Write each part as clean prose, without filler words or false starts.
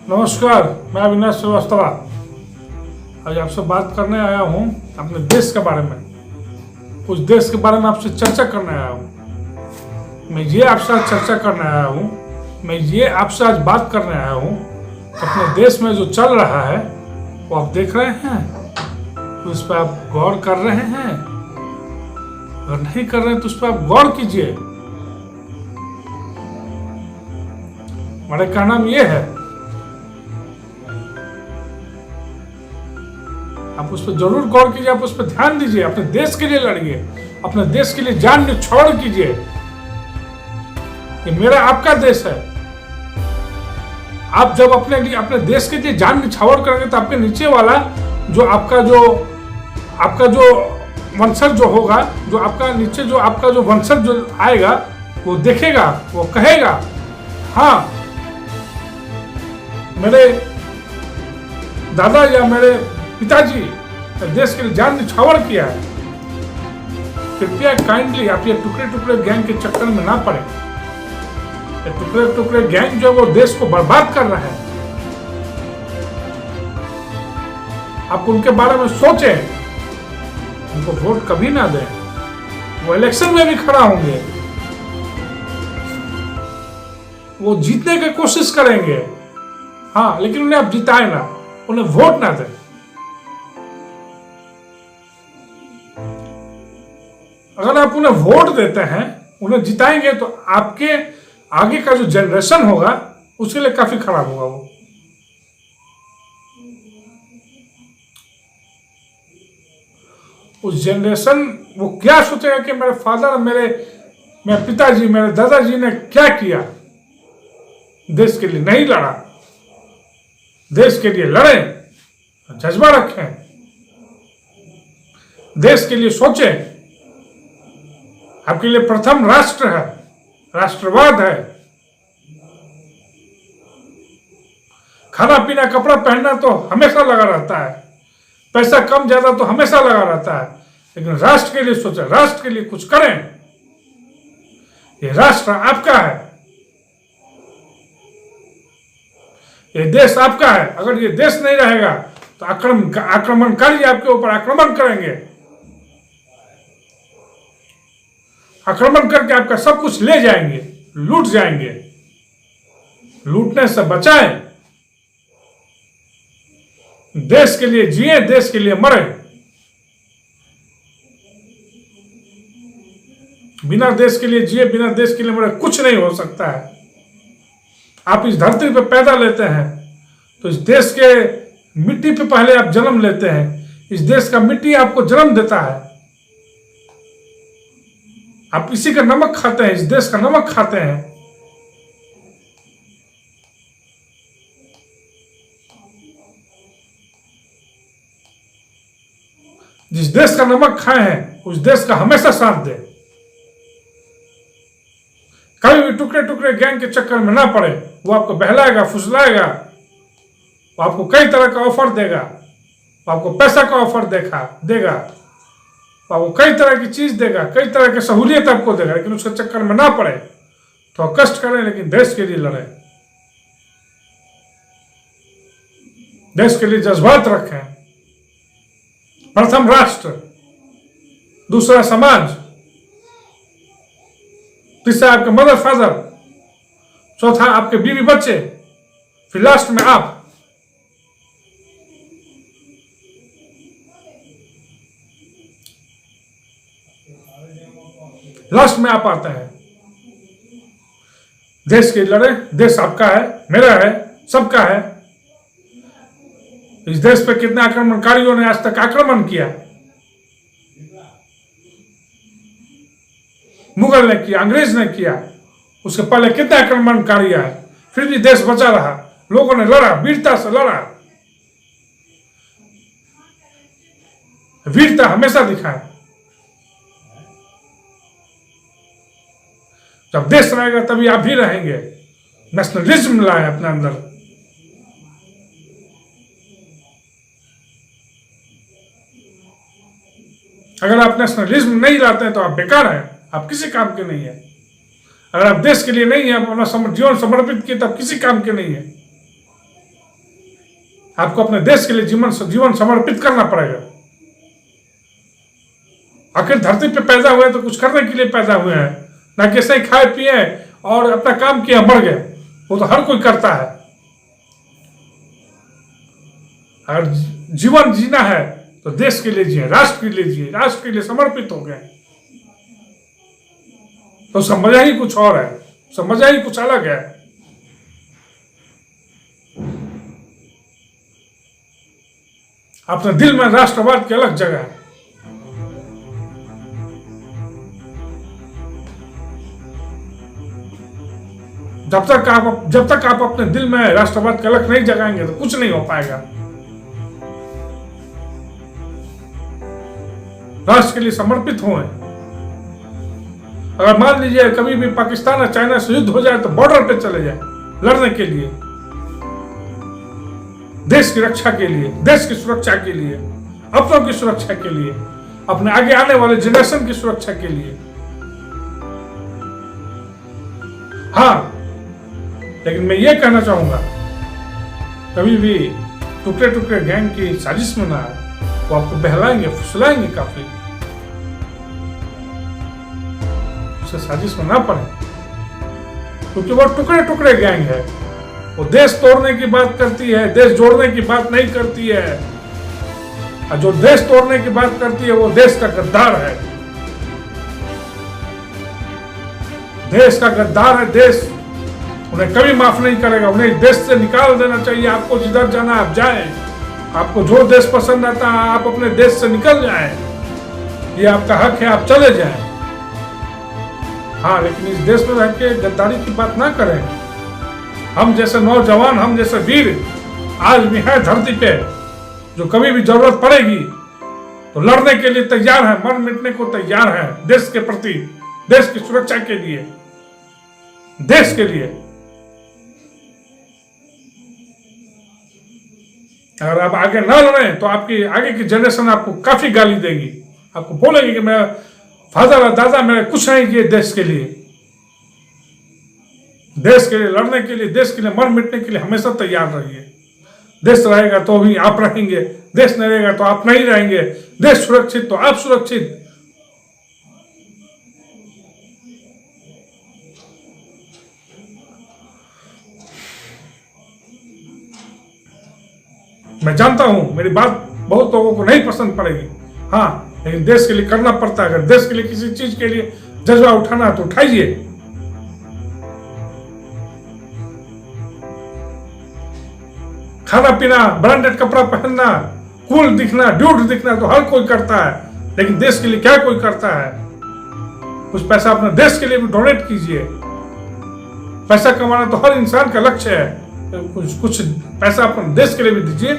नमस्कार, मैं अविनाश श्रीवास्तव आज आपसे बात करने आया हूँ अपने देश के बारे में। उस देश के बारे में आपसे चर्चा करने आया हूँ। मैं ये आपसे आज चर्चा करने आया हूँ, मैं ये आपसे आज बात करने आया हूँ। अपने देश में जो चल रहा है वो आप देख रहे हैं, तो उस पर आप गौर कर रहे हैं। अगर नहीं कर रहे हैं तो उस पर आप गौर कीजिए। मेरा कहना ये है, आप उस पर जरूर गौर कीजिए, आप उस पर ध्यान दीजिए। अपने देश के लिए लड़िए, अपने देश के लिए जान न्यौछावर कीजिए। ये मेरा आपका देश है। आप जब अपने देश के लिए जान न्यौछावर करेंगे तो आपके नीचे वाला जो आपका जो वंशज जो होगा, जो आपका नीचे जो आपका जो वंशज जो आएगा, वो देखेगा, वो कहेगा, हाँ मेरे दादा या मेरे पिताजी देश के लिए जान न्यौछावर किया है। कृपया काइंडली आप ये टुकड़े टुकड़े गैंग के चक्कर में ना पड़े। ये टुकड़े टुकड़े गैंग जो वो देश को बर्बाद कर रहे हैं। आप उनके बारे में सोचें, उनको वोट कभी ना दें। वो इलेक्शन में भी खड़ा होंगे, वो जीतने की कोशिश करेंगे, हाँ, लेकिन उन्हें आप जिताए ना, उन्हें वोट ना दें। अगर आप उन्हें वोट देते हैं, उन्हें जिताएंगे, तो आपके आगे का जो जनरेशन होगा उसके लिए काफी खराब होगा। वो उस जनरेशन वो क्या सोचेगा कि मेरे फादर, मेरे पिताजी, मेरे दादाजी ने क्या किया, देश के लिए नहीं लड़ा। देश के लिए लड़े, जज्बा रखें, देश के लिए सोचें। आपके लिए प्रथम राष्ट्र है, राष्ट्रवाद है। खाना पीना कपड़ा पहनना तो हमेशा लगा रहता है, पैसा कम ज्यादा तो हमेशा लगा रहता है, लेकिन राष्ट्र के लिए सोचें, राष्ट्र के लिए कुछ करें। ये राष्ट्र आपका है, ये देश आपका है। अगर ये देश नहीं रहेगा तो आक्रमणकारी आपके ऊपर आक्रमण करेंगे, आक्रमण करके आपका सब कुछ ले जाएंगे, लूट जाएंगे। लूटने से बचाएं, देश के लिए जिए, देश के लिए मरे। बिना देश के लिए जिए, बिना देश के लिए मरे कुछ नहीं हो सकता है। आप इस धरती पे पैदा लेते हैं तो इस देश के मिट्टी पे पहले आप जन्म लेते हैं। इस देश का मिट्टी आपको जन्म देता है। आप इसी का नमक खाते हैं, इस देश का नमक खाते हैं। जिस देश का नमक खाए हैं उस देश का हमेशा साथ दें। कभी भी टुकड़े टुकड़े गैंग के चक्कर में ना पड़े। वो आपको बहलाएगा, फुसलाएगा, वो आपको कई तरह का ऑफर देगा, वो आपको पैसा का ऑफर देगा, वो कई तरह की चीज देगा, कई तरह की सहूलियत आपको देगा, लेकिन उसके चक्कर में ना पड़े। तो कष्ट करें, लेकिन देश के लिए लड़ें, देश के लिए जज्बात रखें। प्रथम राष्ट्र, दूसरा समाज, तीसरा आपके मदर फादर, चौथा आपके बीवी बच्चे, फिर लास्ट में आप। लास्ट में आप आते हैं। देश के लड़े, देश आपका है, मेरा है, सबका है। इस देश पे कितने आक्रमणकारियों ने आज तक आक्रमण किया। मुगल ने किया, अंग्रेज ने किया, उसके पहले कितने आक्रमणकारी आए, फिर भी देश बचा रहा। लोगों ने लड़ा, वीरता से लड़ा, वीरता हमेशा दिखाए। जब देश रहेगा तभी आप भी रहेंगे। नेशनलिज्म लाए अपने अंदर। अगर आप नेशनलिज्म नहीं लाते हैं तो आप बेकार हैं, आप किसी काम के नहीं है। अगर आप देश के लिए नहीं है, अपना जीवन समर्पित किए, तब किसी काम के नहीं है। आपको अपने देश के लिए जीवन समर्पित करना पड़ेगा। आखिर धरती पे पैदा हुए तो कुछ करने के लिए पैदा हुए हैं, ना कि ऐसे ही खाए पिए और अपना काम किया मर गए। वो तो हर कोई करता है। अगर जीवन जीना है तो देश के लिए जिए, राष्ट्र के लिए जिए, राष्ट्र के लिए समर्पित हो गए। तो समझा ही कुछ और है, समझा ही कुछ अलग है। अपने दिल में राष्ट्रवाद की अलग जगह है। जब तक आप अपने दिल में राष्ट्रवाद की अलग नहीं जगाएंगे तो कुछ नहीं हो पाएगा। राष्ट्र के लिए समर्पित हों। अगर मान लीजिए कभी भी पाकिस्तान और चाइना से युद्ध हो जाए तो बॉर्डर पे चले जाए लड़ने के लिए, देश की रक्षा के लिए, देश की सुरक्षा के लिए, अपनों की सुरक्षा के लिए, अपने आगे आने वाले जनरेशन की सुरक्षा के लिए। हाँ, लेकिन मैं ये कहना चाहूंगा, कभी भी टुकड़े टुकड़े गैंग की साजिश में ना आए। वो आपको बहलाएंगे, फुसलाएंगे काफी। उसे साजिश में ना पड़े, क्योंकि वो टुकड़े टुकड़े गैंग है। वो देश तोड़ने की बात करती है, देश जोड़ने की बात नहीं करती है। और जो देश तोड़ने की बात करती है वो देश का गद्दार है। देश का गद्दार है। देश उन्हें कभी माफ नहीं करेगा। उन्हें देश से निकाल देना चाहिए। आपको जिधर जाना आप जाएं। आपको जो देश पसंद आता है आप अपने देश से निकल जाएं। ये आपका हक है, आप चले जाएं। हाँ, लेकिन इस देश में रह के गद्दारी की बात ना करें। हम जैसे नौजवान, हम जैसे वीर आज भी है धरती पे, जो कभी भी जरूरत पड़ेगी तो लड़ने के लिए तैयार है, मर मिटने को तैयार है। देश के प्रति, देश की सुरक्षा के लिए, देश के लिए। अगर आप आगे ना लड़ें तो आपकी आगे की जनरेशन आपको काफी गाली देगी। आपको बोलेगी कि मेरा फादर और दादा मेरे कुछ नहीं किए देश के लिए। देश के लिए लड़ने के लिए, देश के लिए मर मिटने के लिए हमेशा तैयार रहिए। देश रहेगा तो भी आप रहेंगे, देश नहीं रहेगा तो आप नहीं रहेंगे। देश सुरक्षित तो आप सुरक्षित। मैं जानता हूं मेरी बात बहुत लोगों को नहीं पसंद पड़ेगी। हाँ, लेकिन देश के लिए करना पड़ता है। अगर देश के लिए किसी चीज के लिए जज्बा उठाना है तो उठाइए। खाना पीना, ब्रांडेड कपड़ा पहनना, कूल दिखना, ड्यूड दिखना तो हर कोई करता है, लेकिन देश के लिए क्या कोई करता है? कुछ पैसा अपने देश के लिए भी डोनेट कीजिए। पैसा कमाना तो हर इंसान का लक्ष्य है। कुछ पैसा अपने देश के लिए भी दीजिए,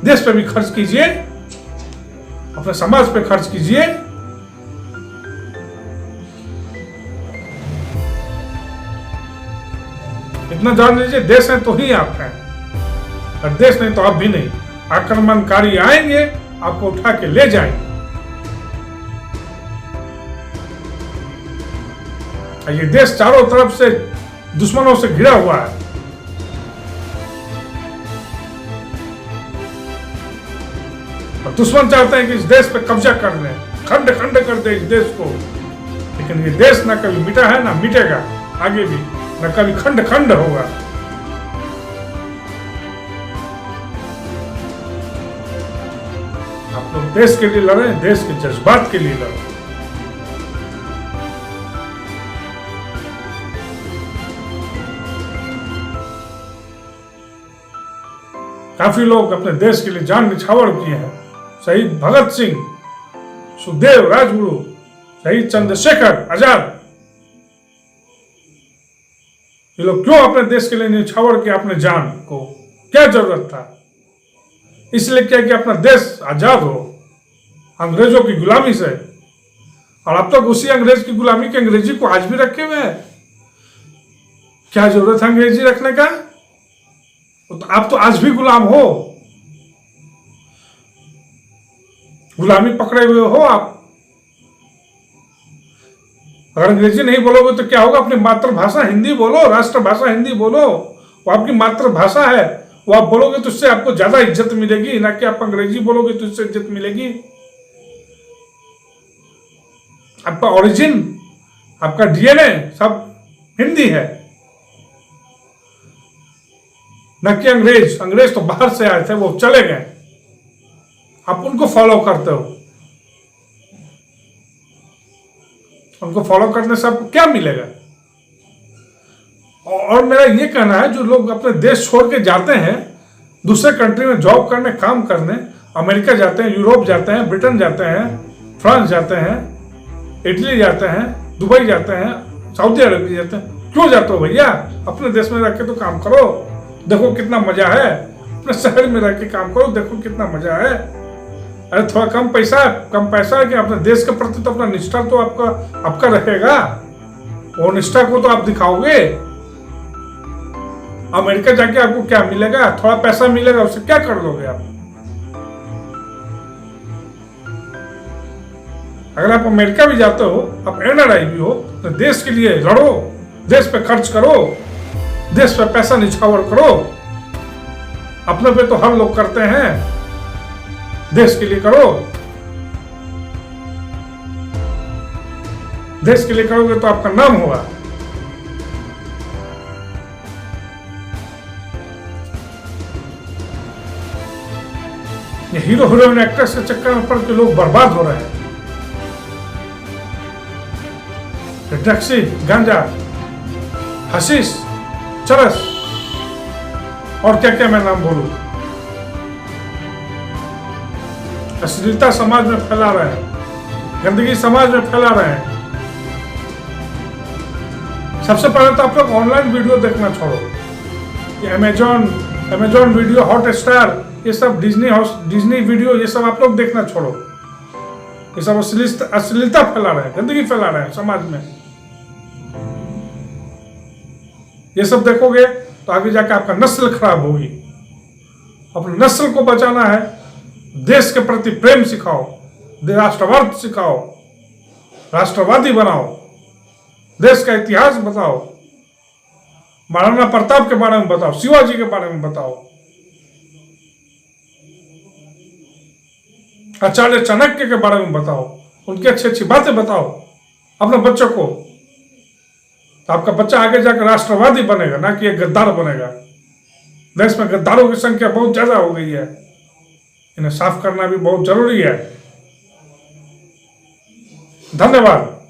देश पे भी खर्च कीजिए, अपने समाज पे खर्च कीजिए। इतना जान लीजिए, देश है तो ही आप हैं, और देश नहीं तो आप भी नहीं। आक्रमणकारी आएंगे, आपको उठा के ले जाएंगे। ये देश चारों तरफ से दुश्मनों से घिरा हुआ है। और दुश्मन चाहते हैं कि इस देश पे कब्जा कर लें, खंड खंड कर दे इस देश को। लेकिन ये देश ना कभी मिटा है ना मिटेगा, आगे भी ना कभी खंड खंड होगा। आप लोग देश के लिए लड़ें, देश के जज्बात के लिए लड़ें। काफी लोग अपने देश के लिए जान निछावर किए हैं। शहीद भगत सिंह, सुखदेव, राजगुरु, शहीद चंद्रशेखर आजाद, ये लोग क्यों अपने देश के लिए निछावर किया अपने जान को? क्या जरूरत था? इसलिए क्या कि अपना देश आजाद हो अंग्रेजों की गुलामी से। और अब तक उसी अंग्रेज की गुलामी के अंग्रेजी को आज भी रखे हुए हैं। क्या जरूरत है अंग्रेजी रखने का? तो आप तो आज भी गुलाम हो, गुलामी पकड़े हुए हो आप। अगर अंग्रेजी नहीं बोलोगे तो क्या होगा? अपनी मातृभाषा हिंदी बोलो, राष्ट्रभाषा हिंदी बोलो, वो आपकी मातृभाषा है, वो आप बोलोगे तो उससे आपको ज्यादा इज्जत मिलेगी, ना कि आप अंग्रेजी बोलोगे तो इससे इज्जत मिलेगी। आपका ओरिजिन, आपका डीएनए सब हिंदी है, न कि अंग्रेज। अंग्रेज तो बाहर से आए थे, वो चले गए, आप उनको फॉलो करते हो। उनको फॉलो करने से आपको क्या मिलेगा? और मेरा ये कहना है, जो लोग अपने देश छोड़ के जाते हैं दूसरे कंट्री में जॉब करने, काम करने, अमेरिका जाते हैं, यूरोप जाते हैं, ब्रिटेन जाते हैं, फ्रांस जाते हैं, इटली जाते हैं, दुबई जाते हैं, सऊदी अरबिया जाते हैं, क्यों जाते हो भैया? अपने देश में रह के तो काम करो, देखो कितना मजा है। अपने शहर में रह के काम करो, देखो कितना मजा है। अरे थोड़ा कम पैसा है कि अपने देश के प्रति तो अपना निष्ठा तो आपका रहेगा, वो निष्ठा को तो आप दिखाओगे। अमेरिका जाके आपको क्या मिलेगा? थोड़ा पैसा मिलेगा, उससे क्या कर लोगे आप? अगर आप अमेरिका भी जाते हो, आप एनआरआई भी हो, तो देश के लिए लड़ो, देश पे खर्च करो, देश पे पैसा निछावर करो। अपने पे तो हर लोग करते हैं, देश के लिए करो। देश के लिए करोगे तो आपका नाम होगा। ये हीरो हीरोइन एक्ट्रेस के चक्कर में पड़ के लोग बर्बाद हो रहे हैं। ड्रग्सी, गांजा, हशीश, चरस और क्या क्या मैं नाम बोलूं, अश्लीलता समाज में फैला रहे हैं, गंदगी समाज में फैला रहे हैं। सबसे पहले तो आप लोग ऑनलाइन वीडियो देखना छोड़ो। ये अमेजॉन वीडियो, हॉटस्टार, ये सब डिज्नी वीडियो, ये सब आप लोग देखना छोड़ो। ये सब अश्लीलता फैला रहे हैं, गंदगी फैला रहे हैं समाज में। ये सब देखोगे तो आगे जाके आपका नस्ल खराब होगी। अपने नस्ल को बचाना है, देश के प्रति प्रेम सिखाओ, राष्ट्रवाद सिखाओ, राष्ट्रवादी बनाओ, देश का इतिहास बताओ, महाराणा प्रताप के बारे में बताओ, शिवाजी के बारे में बताओ, आचार्य चाणक्य के बारे में बताओ, उनकी अच्छी अच्छी बातें बताओ अपने बच्चों को। तो आपका बच्चा आगे जाकर राष्ट्रवादी बनेगा, ना कि एक गद्दार बनेगा। देश में गद्दारों की संख्या बहुत ज्यादा हो गई है, इन्हें साफ करना भी बहुत जरूरी है। धन्यवाद।